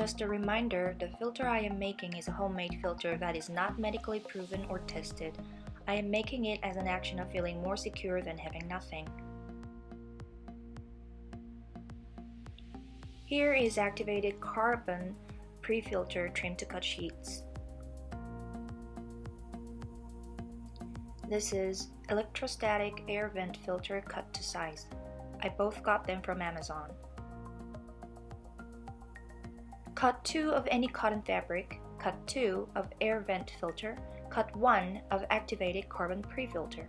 Just a reminder, the filter I am making is a homemade filter that is not medically proven or tested. I am making it as an action of feeling more secure than having nothing. Here is activated carbon pre-filter trim to cut sheets. This is electrostatic air vent filter cut to size. I both got them from Amazon. Cut 2 of any cotton fabric, cut 2 of air vent filter, cut 1 of activated carbon pre-filter.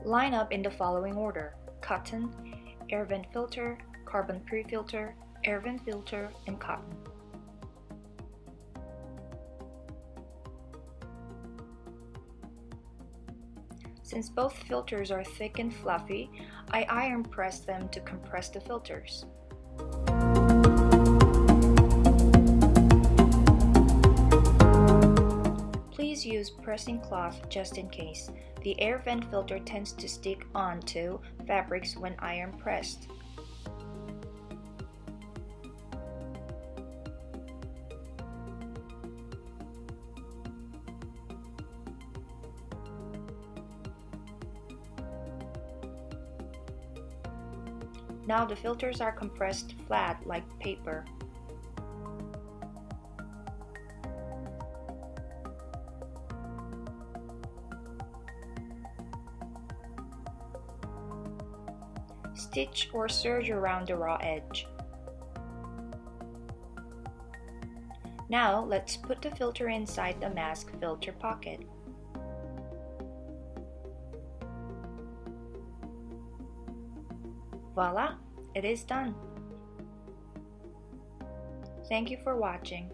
Line up in the following order: cotton, air vent filter, carbon pre-filter, air vent filter, and cotton. Since both filters are thick and fluffy, I iron press them to compress the filters. Please use pressing cloth just in case. The air vent filter tends to stick onto fabrics when iron pressed. Now the filters are compressed flat like paper. Stitch or serge around the raw edge. Now let's put the filter inside the mask filter pocket. Voila! It is done. Thank you for watching.